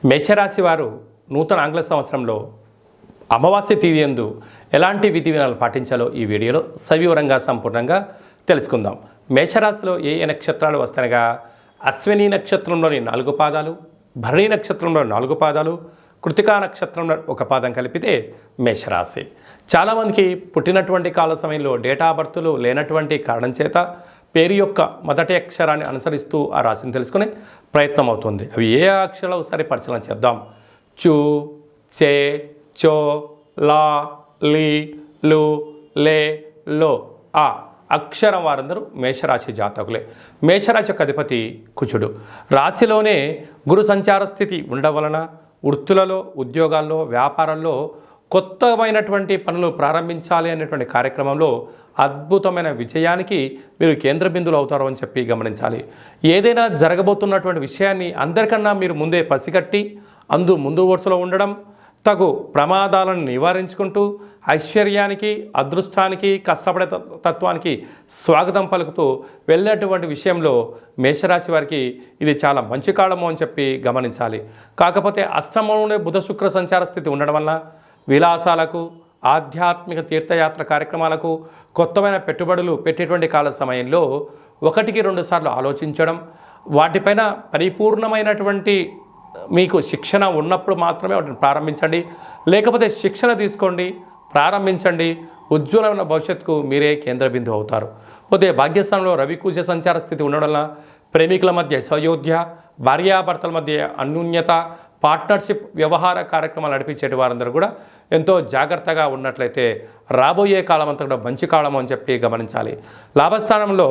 మేషరాశి వారు నూతన ఆంగ్ల సంవత్సరంలో అమావాస్య తిథియందు ఎలాంటి విధి విధానాలు పాటించాలో ఈ వీడియోలో సవివరంగా సంపూర్ణంగా తెలుసుకుందాం. మేషరాశిలో ఏ ఏ నక్షత్రాలు వస్తాయనగా అశ్విని నక్షత్రంలోని 4 పాదాలు, భరణి నక్షత్రంలో 4 పాదాలు, కృతికా నక్షత్రంలో 1 పాదం కలిపితే మేషరాశి. చాలామందికి పుట్టినటువంటి కాల సమయంలో డేటా బర్త్లు లేనటువంటి కారణం చేత పేరు యొక్క మొదటి అక్షరాన్ని అనుసరిస్తూ ఆ రాశిని తెలుసుకునే ప్రయత్నం అవుతుంది. అవి ఏ అక్షరాలు ఒకసారి పరిశీలన చేద్దాం. చు, చే, చో, లా, లి, లు, లే, లో, ఆ అక్షరం వారందరూ మేషరాశి జాతకులే. మేషరాశి యొక్క అధిపతి కుజుడు. రాశిలోనే గురు సంచార స్థితి ఉండడం వలన వృత్తులలో, ఉద్యోగాల్లో, వ్యాపారాల్లో కొత్తమైనటువంటి పనులు ప్రారంభించాలి అనేటువంటి కార్యక్రమంలో అద్భుతమైన విజయానికి మీరు కేంద్ర బిందువులు అవుతారు అని చెప్పి గమనించాలి. ఏదైనా జరగబోతున్నటువంటి విషయాన్ని అందరికన్నా మీరు ముందే పసిగట్టి ముందు వరుసలో ఉండడం, తగు ప్రమాదాలను నివారించుకుంటూ ఐశ్వర్యానికి, అదృష్టానికి, కష్టపడే తత్వానికి స్వాగతం పలుకుతూ వెళ్ళేటువంటి విషయంలో మేషరాశి వారికి ఇది చాలా మంచి కాలము అని చెప్పి గమనించాలి. కాకపోతే అష్టమంలోనే బుధ శుక్ర సంచార స్థితి ఉండడం వల్ల విలాసాలకు, ఆధ్యాత్మిక తీర్థయాత్ర కార్యక్రమాలకు, కొత్తమైన పెట్టుబడులు పెట్టేటువంటి కాల సమయంలో 1-2 సార్లు ఆలోచించడం, వాటిపైన పరిపూర్ణమైనటువంటి మీకు శిక్షణ ఉన్నప్పుడు మాత్రమే వాటిని ప్రారంభించండి. లేకపోతే శిక్షణ తీసుకోండి, ప్రారంభించండి. ఉజ్వలమైన భవిష్యత్తుకు మీరే కేంద్ర బిందువు అవుతారు. పోతే భాగ్యస్థానంలో రవి కుజ సంచార స్థితి ఉండడం వల్ల ప్రేమికుల మధ్య సయోధ్య, భార్యాభర్తల మధ్య అన్యోన్యత, పార్ట్నర్షిప్ వ్యవహార కార్యక్రమాలు నడిపించేటి వారందరూ కూడా ఎంతో జాగ్రత్తగా ఉన్నట్లయితే రాబోయే కాలం అంతా కూడా మంచి కాలం అని చెప్పి గమనించాలి. లాభస్థానంలో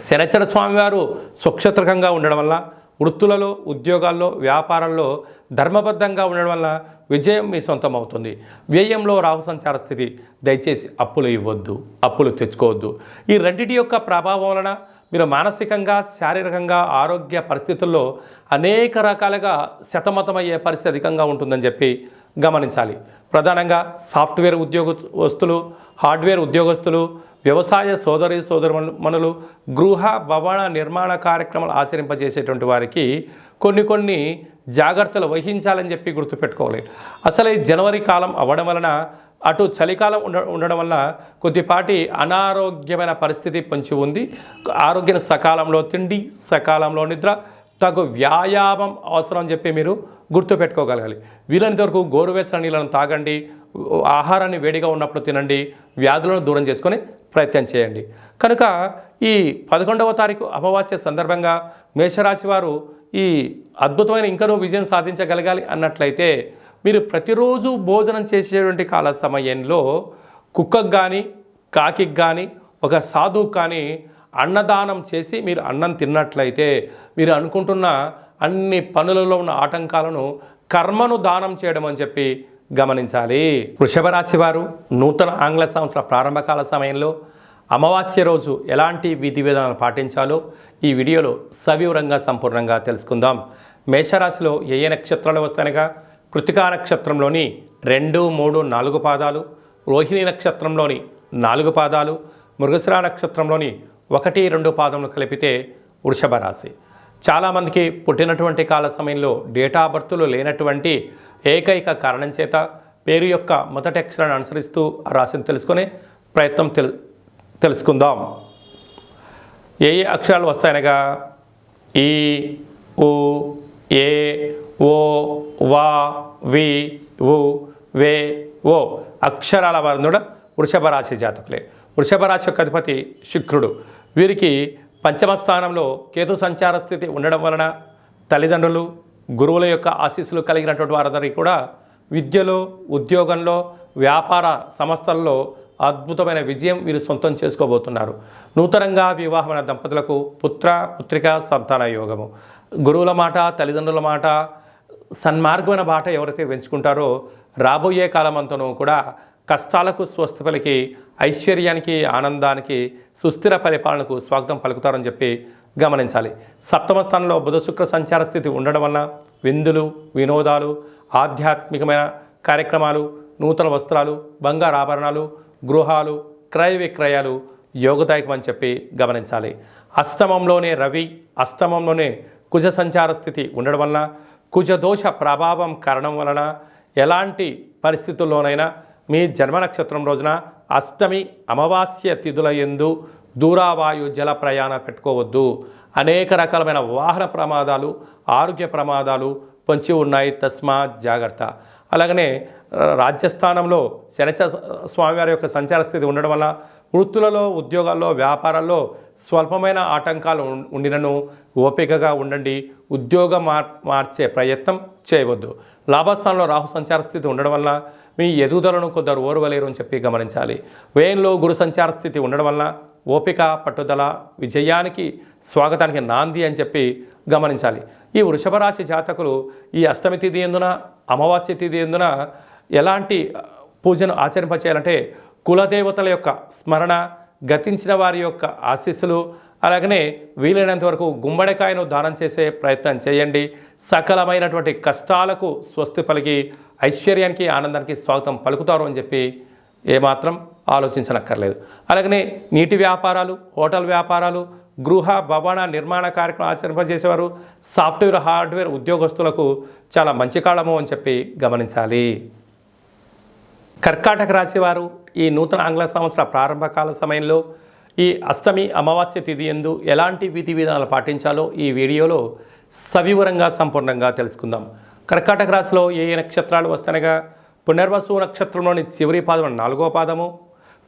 శనిచర స్వామివారు స్వక్షత్రకంగా ఉండడం వల్ల వృత్తులలో, ఉద్యోగాల్లో, వ్యాపారాల్లో ధర్మబద్ధంగా ఉండడం వల్ల విజయం మీ సొంతం అవుతుంది. వ్యయంలో రాహు సంచార స్థితి. దయచేసి అప్పులు ఇవ్వద్దు, అప్పులు తెచ్చుకోవద్దు. ఈ రెండింటి యొక్క ప్రభావం వలన మీరు మానసికంగా, శారీరకంగా, ఆరోగ్య పరిస్థితుల్లో అనేక రకాలుగా సతమతమయ్యే పరిస్థితి అధికంగా ఉంటుందని చెప్పి గమనించాలి. ప్రధానంగా సాఫ్ట్వేర్ ఉద్యోగస్తులు, హార్డ్వేర్ ఉద్యోగస్తులు, వ్యవసాయ సోదరుమణులు, గృహ భవన నిర్మాణ కార్యక్రమాలు ఆచరింపజేసేటువంటి వారికి కొన్ని జాగ్రత్తలు వహించాలని చెప్పి గుర్తుపెట్టుకోవాలి. అసలు ఈ జనవరి కాలం అవ్వడం వలన అటు చలికాలం ఉండడం వల్ల కొద్దిపాటి అనారోగ్యమైన పరిస్థితి పొంచి ఉంది. ఆరోగ్యం సకాలంలో తిండి, సకాలంలో నిద్ర, తగు వ్యాయామం అవసరం అని చెప్పి మీరు గుర్తుపెట్టుకోగలగాలి. వీలైనంత వరకు గోరువెచ్చని నీళ్ళను తాగండి, ఆహారాన్ని వేడిగా ఉన్నప్పుడు తినండి, వ్యాధులను దూరం చేసుకొని ప్రయత్నం చేయండి. కనుక ఈ 11వ తారీఖు అమావాస్య సందర్భంగా మేషరాశి వారు ఈ అద్భుతమైన ఇంకనూ విజయం సాధించగలగాలి అన్నట్లయితే మీరు ప్రతిరోజు భోజనం చేసేటువంటి కాల సమయంలో కుక్కకు కానీ, కాకికి కానీ, ఒక సాధువుకు కానీ అన్నదానం చేసి మీరు అన్నం తిన్నట్లయితే మీరు అనుకుంటున్న అన్ని పనులలో ఉన్న ఆటంకాలను, కర్మను దానం చేయడం అని చెప్పి గమనించాలి. వృషభ రాశి వారు నూతన ఆంగ్ల సంవత్సర ప్రారంభకాల సమయంలో అమావాస్య రోజు ఎలాంటి విధి విధానాలు పాటించాలో ఈ వీడియోలో సవివరంగా సంపూర్ణంగా తెలుసుకుందాం. మేషరాశిలో ఏ ఏ నక్షత్రాలు వస్తాయనగా కృతికా నక్షత్రంలోని 2, 3, 4 పాదాలు, రోహిణి నక్షత్రంలోని 4 పాదాలు, మృగశిర నక్షత్రంలోని 1, 2 పాదములు కలిపితే వృషభ రాశి. చాలామందికి పుట్టినటువంటి కాల సమయంలో డేటా బర్త్లు లేనటువంటి ఏకైక కారణం చేత పేరు యొక్క మొదటి అక్షరాన్ని అనుసరిస్తూ ఆ రాశిని తెలుసుకునే ప్రయత్నం తెలుసుకుందాం. ఏ ఏ అక్షరాలు వస్తాయనగా ఈ, ఉ, ఏ, ఓ, వా, వి, ఉ, వే, ఓ అక్షరాల వారు కూడా వృషభ రాశి జాతకులే. వృషభ రాశి యొక్క అధిపతి శుక్రుడు. వీరికి పంచమ స్థానంలో కేతు సంచార స్థితి ఉండడం వలన తల్లిదండ్రులు, గురువుల యొక్క ఆశీస్సులు కలిగినటువంటి వారందరికీ కూడా విద్యలో, ఉద్యోగంలో, వ్యాపార సంస్థల్లో అద్భుతమైన విజయం వీరు సొంతం చేసుకోబోతున్నారు. నూతనంగా వివాహమైన దంపతులకు పుత్రిక సంతాన యోగము. గురువుల మాట, తల్లిదండ్రుల మాట, సన్మార్గమైన బాట ఎవరైతే పెంచుకుంటారో రాబోయే కాలమంతను కూడా కష్టాలకు స్వస్తి పలికి ఐశ్వర్యానికి, ఆనందానికి, సుస్థిర పరిపాలనకు స్వాగతం పలుకుతారని చెప్పి గమనించాలి. సప్తమ స్థానంలో బుధ శుక్ర సంచార స్థితి ఉండడం వల్ల విందులు, వినోదాలు, ఆధ్యాత్మికమైన కార్యక్రమాలు, నూతన వస్త్రాలు, బంగారు ఆభరణాలు, గృహాలు, క్రయ విక్రయాలు యోగదాయకం అని చెప్పి గమనించాలి. అష్టమంలోనే రవి, అష్టమంలోనే కుజ సంచార స్థితి ఉండడం వల్ల కుజదోష ప్రభావం కారణం వలన ఎలాంటి పరిస్థితుల్లోనైనా మీ జన్మ నక్షత్రం రోజున అష్టమి అమావాస్య తిథుల యందు దూరావాయు జల ప్రయాణ పెట్టుకోవద్దు. అనేక రకాలమైన వాహన ప్రమాదాలు, ఆరోగ్య ప్రమాదాలు పొంచి ఉన్నాయి, తస్మాత్ జాగ్రత్త. అలాగనే రాజ్యస్థానంలో శనిచర స్వామివారి యొక్క సంచార స్థితి ఉండడం వల్ల వృత్తులలో, ఉద్యోగాల్లో, వ్యాపారాల్లో స్వల్పమైన ఆటంకాలు ఉండినను ఓపికగా ఉండండి. ఉద్యోగం మార్చే ప్రయత్నం చేయవద్దు. లాభస్థానంలో రాహు సంచార స్థితి ఉండడం వల్ల మీ ఎదుగుదలను కొందరు ఓర్వలేరు అని చెప్పి గమనించాలి. వ్యయంలో గురు సంచార స్థితి ఉండడం వల్ల ఓపిక, పట్టుదల విజయానికి, స్వాగతానికి నాంది అని చెప్పి గమనించాలి. ఈ వృషభ రాశి జాతకులు ఈ అష్టమి తిథి ఎందున, అమావాస్య తిథి ఎందున ఎలాంటి పూజను ఆచరింపచేయాలంటే కులదేవతల యొక్క స్మరణ, గతించిన వారి యొక్క ఆశీస్సులు, అలాగనే వీలైనంత వరకు గుమ్మడికాయను దానం చేసే ప్రయత్నం చేయండి. సకలమైనటువంటి కష్టాలకు స్వస్తి పలికి ఐశ్వర్యానికి, ఆనందానికి స్వాగతం పలుకుతారు అని చెప్పి ఏమాత్రం ఆలోచించనక్కర్లేదు. అలాగనే నీటి వ్యాపారాలు, హోటల్ వ్యాపారాలు, గృహ భవన నిర్మాణ కార్యక్రమం ఆచరింపజేసేవారు, సాఫ్ట్వేర్, హార్డ్వేర్ ఉద్యోగస్తులకు చాలా మంచి కాలము అని చెప్పి గమనించాలి. కర్కాటక రాశి వారు ఈ నూతన ఆంగ్ల సంవత్సర ప్రారంభకాల సమయంలో ఈ అష్టమి అమావాస్య తిథి యందు ఎలాంటి విధి విధానాలు పాటించాలో ఈ వీడియోలో సవివరంగా సంపూర్ణంగా తెలుసుకుందాం. కర్కాటక రాశిలో ఏ ఏ నక్షత్రాలు వస్తానగా పునర్వసు నక్షత్రంలోని చివరి పాదం 4వ పాదము,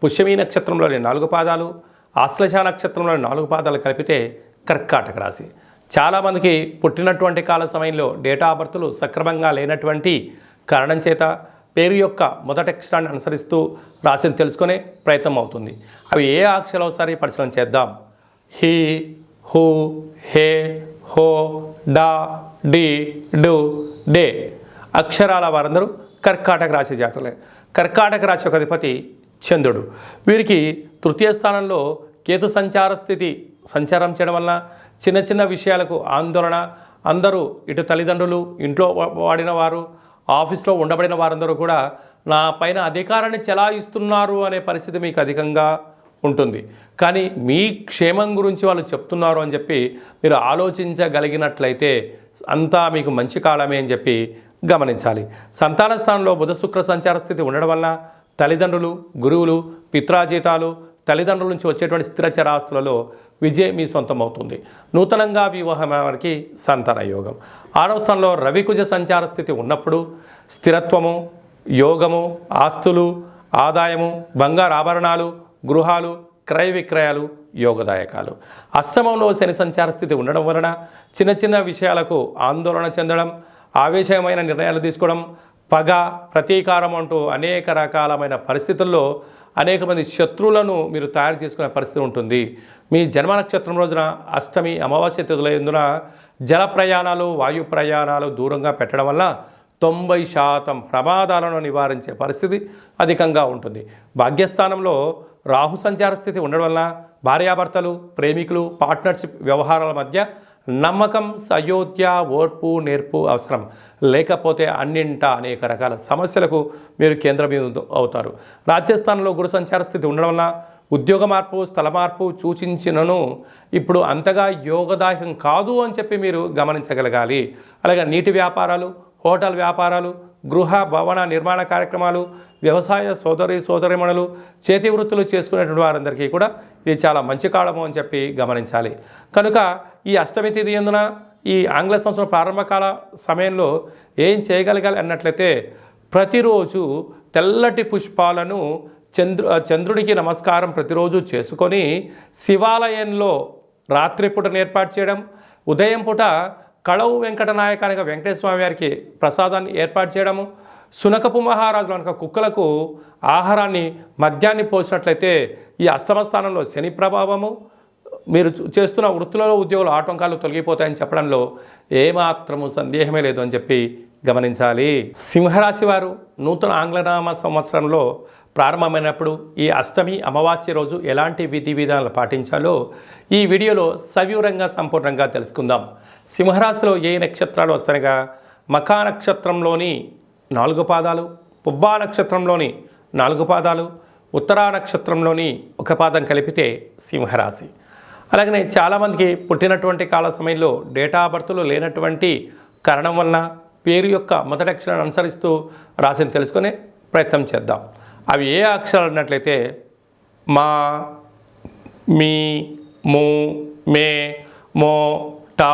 పుష్యమీ నక్షత్రంలోని 4 పాదాలు, ఆశ్లేష నక్షత్రంలోని 4 పాదాలు కలిపితే కర్కాటక రాశి. చాలామందికి పుట్టినటువంటి కాల సమయంలో డేటా ఆఫ్ బర్త్లు సక్రమంగా లేనటువంటి కారణం చేత పేరు యొక్క మొదటి అక్షరాన్ని అనుసరిస్తూ రాశిని తెలుసుకునే ప్రయత్నం అవుతుంది. అవి ఏ అక్షరాలు ఒకసారి పరిశీలన చేద్దాం. హి, హు, హే, హో, డా, డి, డు, డే అక్షరాల వారందరూ కర్కాటక రాశి జాతకులే. కర్కాటక రాశి యొక్క అధిపతి చంద్రుడు. వీరికి తృతీయ స్థానంలో కేతు సంచార స్థితి సంచారం చేయడం వల్ల చిన్న చిన్న విషయాలకు ఆందోళన, అందరూ ఇటు తల్లిదండ్రులు, ఇంట్లో వాడిన వారు, ఆఫీస్లో ఉండబడిన వారందరూ కూడా నా పైన అధికారాన్ని చెలాయిస్తున్నారు అనే పరిస్థితి మీకు అధికంగా ఉంటుంది. కానీ మీ క్షేమం గురించి వాళ్ళు చెప్తున్నారు అని చెప్పి మీరు ఆలోచించగలిగినట్లయితే అంతా మీకు మంచి కాలమే అని చెప్పి గమనించాలి. సంతాన స్థానంలో బుధ శుక్ర సంచార స్థితి ఉండడం వల్ల తల్లిదండ్రులు, గురువులు, పిత్రాజీతాలు, తల్లిదండ్రుల నుంచి వచ్చేటువంటి స్థిరచర ఆస్తులలో విజయం మీ సొంతం అవుతుంది. నూతనంగా వివాహం వారికి సంతాన యోగం. 6వ స్థానంలో రవికుజ సంచార స్థితి ఉన్నప్పుడు స్థిరత్వము, యోగము, ఆస్తులు, ఆదాయము, బంగారు ఆభరణాలు, గృహాలు, క్రయ విక్రయాలు యోగదాయకాలు. అష్టమంలో శని సంచార స్థితి ఉండడం వలన చిన్న చిన్న విషయాలకు ఆందోళన చెందడం, ఆవేశమైన నిర్ణయాలు తీసుకోవడం, పగ, ప్రతీకారం అంటూ అనేక రకాలమైన పరిస్థితుల్లో అనేక మంది శత్రువులను మీరు తయారు చేసుకునే పరిస్థితి ఉంటుంది. మీ జన్మ నక్షత్రం రోజున అష్టమి అమావాస్య తిథుల యందున జల ప్రయాణాలు, వాయు ప్రయాణాలు దూరంగా పెట్టడం వల్ల 90% ప్రమాదాలను నివారించే పరిస్థితి అధికంగా ఉంటుంది. భాగ్యస్థానంలో రాహు సంచార స్థితి ఉండడం వల్ల భార్యాభర్తలు, ప్రేమికులు, పార్ట్నర్షిప్ వ్యవహారాల మధ్య నమ్మకం, సయోధ్య, ఓర్పు, నేర్పు అవసరం. లేకపోతే అన్నింటా అనేక రకాల సమస్యలకు మీరు కేంద్రబిందు అవుతారు. రాజ్యస్థానంలో గురు సంచార స్థితి ఉండడం వల్ల ఉద్యోగ మార్పు, స్థల మార్పు సూచించినను ఇప్పుడు అంతగా యోగదాయకం కాదు అని చెప్పి మీరు గమనించగలగాలి. అలాగే నీటి వ్యాపారాలు, హోటల్ వ్యాపారాలు, గృహ భవన నిర్మాణ కార్యక్రమాలు, వ్యవసాయ సోదరిమణులు, చేతి వృత్తులు చేసుకునేటువంటి వారందరికీ కూడా ఇది చాలా మంచి కాలము అని చెప్పి గమనించాలి. కనుక ఈ అష్టమి తిథి యందున ఈ ఆంగ్ల సంవత్సరం ప్రారంభకాల సమయంలో ఏం చేయగలగాలి అన్నట్లయితే ప్రతిరోజు తెల్లటి పుష్పాలను చంద్రుడికి నమస్కారం ప్రతిరోజు చేసుకొని శివాలయంలో రాత్రిపూట ఏర్పాటు చేయడం, ఉదయం పూట కళవు వెంకటనాయకానిగా వెంకటేశ్వర స్వామి వారికి ప్రసాదాన్ని ఏర్పాటు చేయడము, శునకపు మహారాజులు కనుక కుక్కలకు ఆహారాన్ని మద్యాన్ని పోసినట్లయితే ఈ అష్టమ స్థానంలో శని ప్రభావము, మీరు చేస్తున్న వృత్తులలో ఉద్యోగులు ఆటంకాలు తొలగిపోతాయని చెప్పడంలో ఏమాత్రము సందేహమే లేదు అని చెప్పి గమనించాలి. సింహరాశి వారు నూతన ఆంగ్లనామ సంవత్సరంలో ప్రారంభమైనప్పుడు ఈ అష్టమి అమావాస్య రోజు ఎలాంటి విధి విధానాలు పాటించాలో ఈ వీడియోలో సవివరంగా సంపూర్ణంగా తెలుసుకుందాం. సింహరాశిలో ఏ నక్షత్రాలు వస్తాయిగా మఖా నక్షత్రంలోని 4 పాదాలు, పుబ్బా నక్షత్రంలోని 4 పాదాలు, ఉత్తరా నక్షత్రంలోని 1 పాదం కలిపితే సింహరాశి. అలాగనే చాలామందికి పుట్టినటువంటి కాల సమయంలో డేటా ఆఫ్ బర్త్లు లేనటువంటి కారణం వలన పేరు యొక్క మొదటి అక్షరాన్ని అనుసరిస్తూ రాశిని తెలుసుకునే ప్రయత్నం చేద్దాం. అవి ఏ అక్షరాలు అన్నట్లయితే మా, మీ, ము, మే, మో, టా,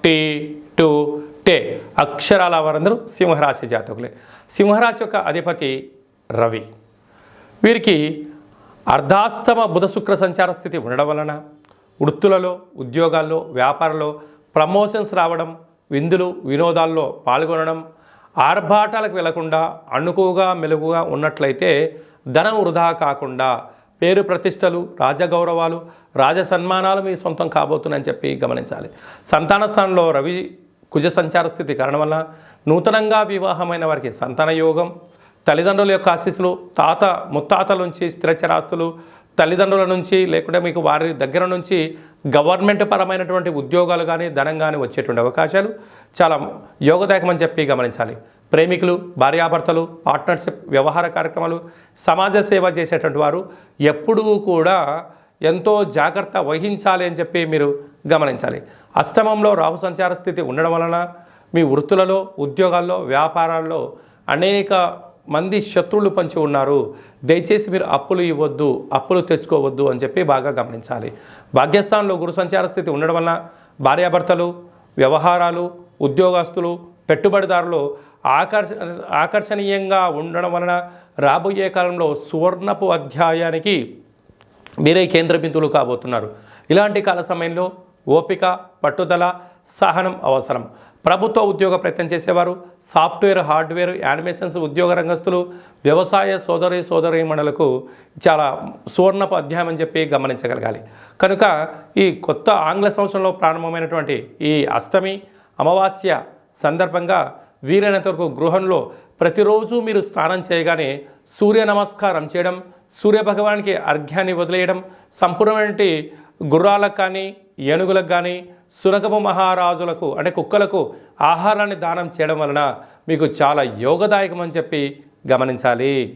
టీ, టు, టే అక్షరాల వారందరూ సింహరాశి జాతకులే. సింహరాశి యొక్క అధిపతి రవి. వీరికి అర్ధాస్తమ బుధ శుక్ర సంచార స్థితి ఉండడం వలన వృత్తులలో, ఉద్యోగాల్లో, వ్యాపారంలో ప్రమోషన్స్ రావడం, విందులు వినోదాల్లో పాల్గొనడం, ఆర్భాటాలకు వెళ్లకుండా అణుకుగా మెలుగుగా ఉన్నట్లయితే ధనం వృధా కాకుండా పేరు ప్రతిష్టలు, రాజగౌరవాలు, రాజ సన్మానాలు మీ సొంతం కాబోతున్నాయని చెప్పి గమనించాలి. సంతాన స్థానంలో రవి కుజ సంచార స్థితి కారణం వల్ల నూతనంగా వివాహమైన వారికి సంతాన యోగం, తల్లిదండ్రుల యొక్క ఆశీస్సులు, ముత్తాతల నుంచి స్థిరచరాస్తులు, తల్లిదండ్రుల నుంచి లేకుంటే మీకు వారి దగ్గర నుంచి గవర్నమెంట్ పరమైనటువంటి ఉద్యోగాలు కానీ ధనం కానీ వచ్చేటువంటి అవకాశాలు చాలా యోగదాయకమని చెప్పి గమనించాలి. ప్రేమికులు, భార్యాభర్తలు, పార్ట్నర్షిప్, వ్యవహార కార్యక్రమాలు, సమాజ సేవ చేసేటువంటి వారు ఎప్పుడూ కూడా ఎంతో జాగ్రత్త వహించాలి అని చెప్పి మీరు గమనించాలి. అష్టమంలో రాహు సంచార స్థితి ఉండడం వలన మీ వృత్తులలో, ఉద్యోగాల్లో, వ్యాపారాల్లో అనేక మంది శత్రువులు పంచి ఉన్నారు. దయచేసి మీరు అప్పులు ఇవ్వద్దు, అప్పులు తెచ్చుకోవద్దు అని చెప్పి బాగా గమనించాలి. భాగ్యస్థానంలో గురు సంచార స్థితి ఉండడం వలన భార్యాభర్తలు, వ్యవహారాలు, ఉద్యోగస్తులు, పెట్టుబడిదారులు ఆకర్షణీయంగా ఉండడం వలన రాబోయే కాలంలో సువర్ణపు అధ్యాయానికి మీరే కేంద్ర బిందువులు కాబోతున్నారు. ఇలాంటి కాల సమయంలో ఓపిక, పట్టుదల, సహనం అవసరం. ప్రభుత్వ ఉద్యోగ ప్రయత్నం చేసేవారు, సాఫ్ట్వేర్, హార్డ్వేర్, యానిమేషన్స్ ఉద్యోగ రంగస్తులు, వ్యవసాయ సోదరీమణులకు చాలా సువర్ణపు అధ్యాయం అని చెప్పి గమనించగలగాలి. కనుక ఈ కొత్త ఆంగ్ల సంవత్సరంలో ప్రారంభమైనటువంటి ఈ అష్టమి అమావాస్య సందర్భంగా వీలైనంత వరకు గృహంలో ప్రతిరోజు మీరు స్నానం చేయగానే సూర్య నమస్కారం చేయడం, సూర్యభగవానికి అర్ఘ్యాన్ని వదిలేయడం, సంపూర్ణమైన గుర్రాలకు కానీ, ఏనుగులకు కానీ, సునకపు మహారాజులకు అంటే కుక్కలకు ఆహారాన్ని దానం చేయడం వలన మీకు చాలా యోగదాయకమని చెప్పి గమనించాలి.